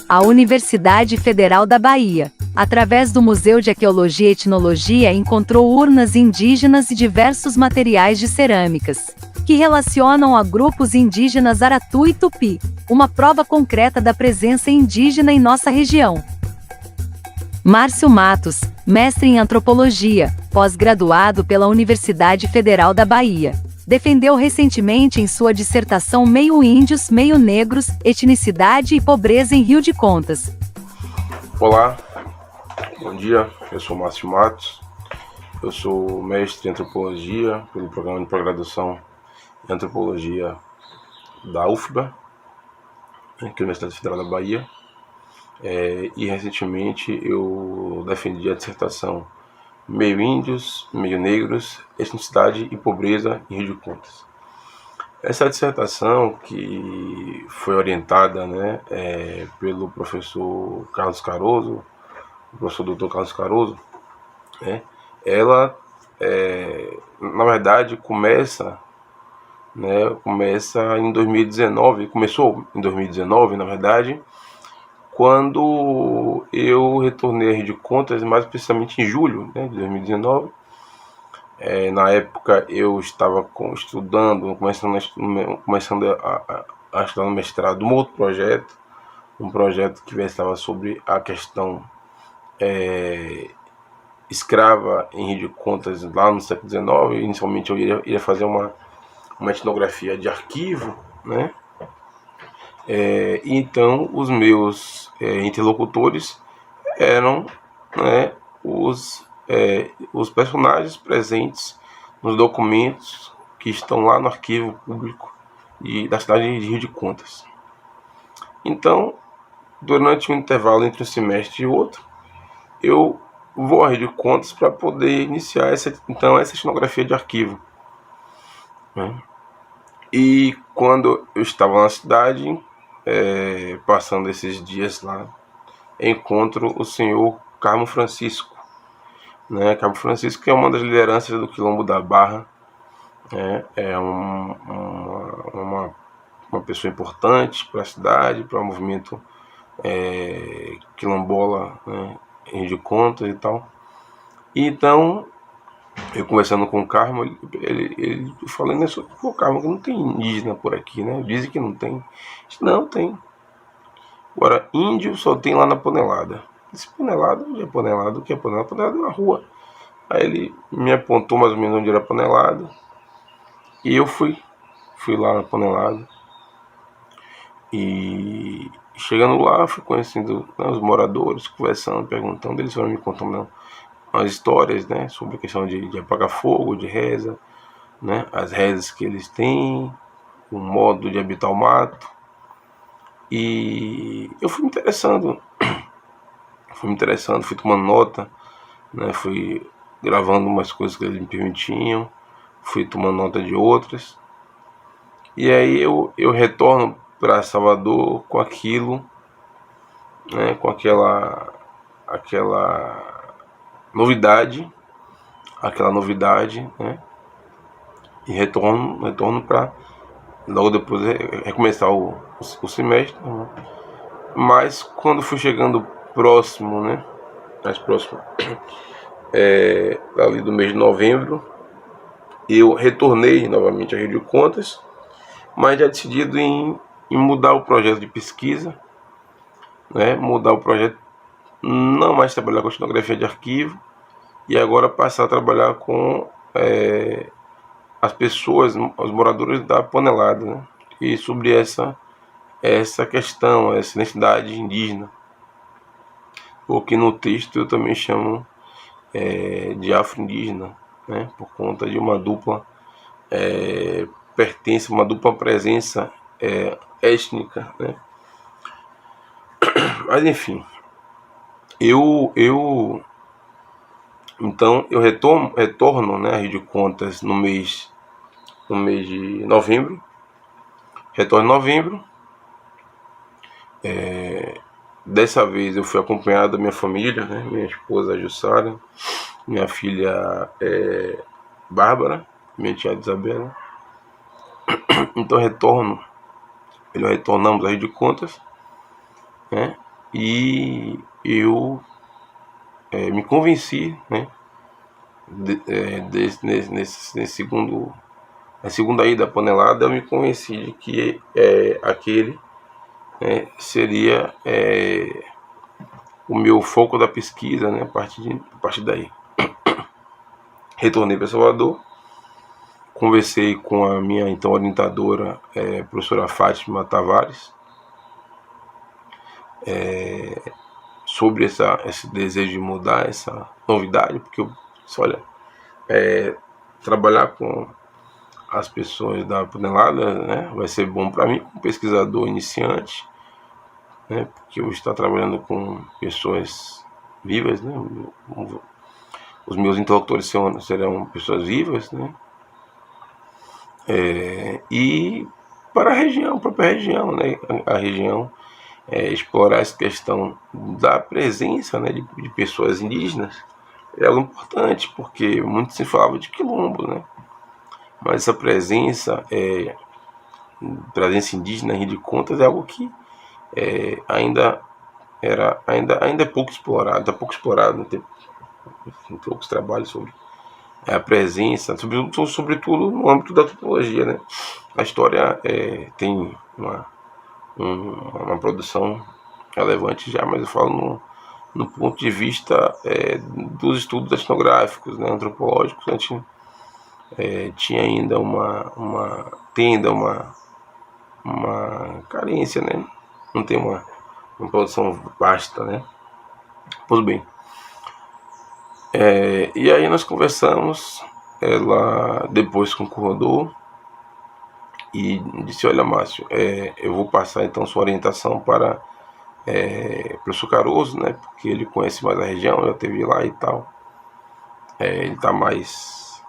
A Universidade Federal da Bahia, através do Museu de Arqueologia e Etnologia, encontrou urnas indígenas e diversos materiais de cerâmicas, que relacionam a grupos indígenas Aratu e Tupi, uma prova concreta da presença indígena em nossa região. Márcio Matos, mestre em Antropologia, pós-graduado pela Universidade Federal da Bahia, defendeu recentemente em sua dissertação Meio Índios, Meio Negros, Etnicidade e Pobreza em Rio de Contas. Olá, bom dia, eu sou Márcio Matos, eu sou mestre em Antropologia pelo programa de pós-graduação em Antropologia da UFBA, aqui na Universidade Federal da Bahia, e recentemente eu defendi a dissertação Meio Índios, Meio Negros, Etnicidade e Pobreza em Rio de Contas. Essa dissertação, que foi orientada pelo professor Carlos Caroso, o professor Dr. Carlos Caroso, ela, na verdade, começou em 2019, na verdade, quando eu retornei a Rio de Contas, mais precisamente em julho de 2019. Na época eu estava começando a estudar no mestrado um outro projeto, um projeto que versava sobre a questão escrava em Rio de Contas lá no século XIX. Inicialmente eu iria fazer uma etnografia de arquivo, então os meus interlocutores eram os personagens presentes nos documentos que estão lá no arquivo público da cidade de Rio de Contas. Então, durante um intervalo entre um semestre e outro, eu vou a Rio de Contas para poder iniciar essa etnografia de arquivo. E quando eu estava na cidade, passando esses dias lá, encontro o senhor Carmo Francisco. Carmo Francisco, que é uma das lideranças do Quilombo da Barra, uma pessoa importante para a cidade, para o movimento quilombola, em Rio de Contas e tal. E então, eu conversando com o Carmo, ele falando pô, Carmo, que não tem indígena por aqui, Dizem que não tem. Não, tem. Agora, índio só tem lá na Panelada. Esse Panelada, onde é Panelada? O que é Panelada? Panelada é uma rua. Aí ele me apontou mais ou menos onde era a Panelada. E eu fui lá na Panelada. E chegando lá, fui conhecendo os moradores, conversando, perguntando. Eles foram me contando umas histórias, sobre a questão de apagar fogo, de reza, as rezas que eles têm, o modo de habitar o mato. E eu fui me interessando, fui tomando nota, fui gravando umas coisas que eles me permitiam, fui tomando nota de outras. E aí eu retorno para Salvador com aquilo, com aquela novidade, e retorno para logo depois recomeçar o semestre, Mas quando fui chegando próximo, mais próximo ali do mês de novembro, eu retornei novamente a Rio de Contas, mas já decidido em mudar o projeto de pesquisa, mudar o projeto, não mais trabalhar com etnografia de arquivo, e agora passar a trabalhar com as pessoas, os moradores da Panelada, e sobre essa questão, essa identidade indígena, o que no texto eu também chamo de afro-indígena, por conta de uma dupla pertença, uma dupla presença étnica, Mas enfim, então eu retorno a Rio de Contas no mês de novembro. Retorno em novembro. Dessa vez eu fui acompanhado da minha família, minha esposa Jussara, minha filha Bárbara, minha tia Isabela. Então retornamos a Rio de Contas, e eu me convenci, né, na segunda ida panelada, eu me convenci de que aquele, né, seria o meu foco da pesquisa, né, a partir daí. Retornei para Salvador, conversei com a minha então orientadora, professora Fátima Tavares, sobre esse desejo de mudar, essa novidade, porque eu disse, olha, trabalhar com as pessoas da panelada, né, vai ser bom para mim, como pesquisador iniciante, né, porque eu estou trabalhando com pessoas vivas, né, os meus interlocutores serão pessoas vivas, né, e para a própria região, né, a região, explorar essa questão da presença, né, de pessoas indígenas é algo importante, porque muito se falava de quilombo, né, mas essa presença indígena em Rio de Contas é algo que ainda é pouco explorado, está pouco explorado, né, tem poucos trabalhos sobre a presença, sobretudo no âmbito da antropologia, né. A história tem uma produção relevante já, mas eu falo no ponto de vista dos estudos etnográficos, né, antropológicos. A gente tinha ainda uma carência, né, não tem uma produção vasta, né. Pois bem, e aí nós conversamos, ela depois concordou e disse, olha, Márcio, eu vou passar então sua orientação para o professor Caroso, né, porque ele conhece mais a região, já esteve lá e tal, ele está mais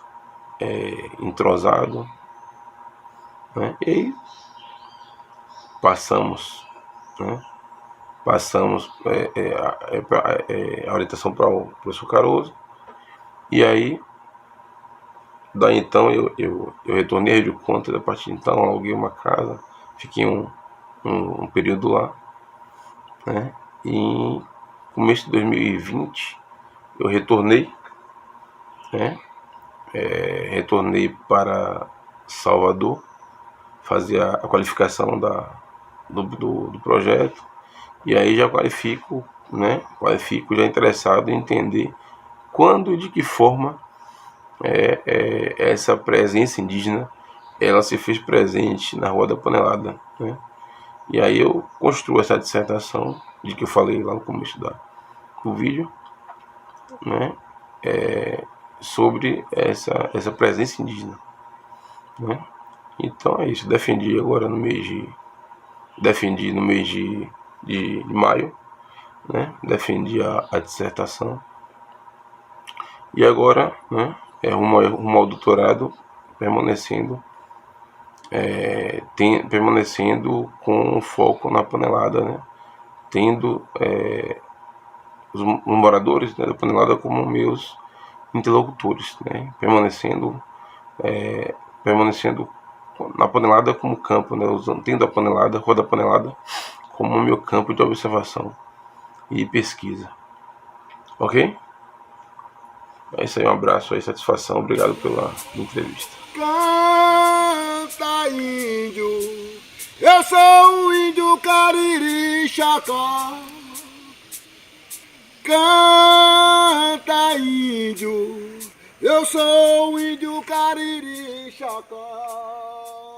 entrosado, né, e aí passamos a orientação para o professor Caroso, e aí daí então eu retornei de conta, a partir de então aluguei uma casa, fiquei um período lá, né, e em começo de 2020 eu retornei, né, retornei para Salvador, fazer a qualificação do projeto, e aí já qualifico já interessado em entender quando e de que forma essa presença indígena ela se fez presente na Rua da Panelada, né? E aí eu construo essa dissertação de que eu falei lá no começo do vídeo, né? Sobre essa presença indígena, né? Então é isso, defendi no mês de maio, né? Defendi a dissertação, e agora, né, rumo ao doutorado, permanecendo com foco na Panelada, né, tendo os moradores, né, da Panelada como meus interlocutores, né, permanecendo na Panelada como campo, né, tendo a Rua da Panelada como meu campo de observação e pesquisa. Ok? É isso aí, um abraço aí, satisfação, obrigado pela entrevista. Canta, índio, eu sou o índio Cariri Chacó. Canta, índio, eu sou o índio Cariri Chacó.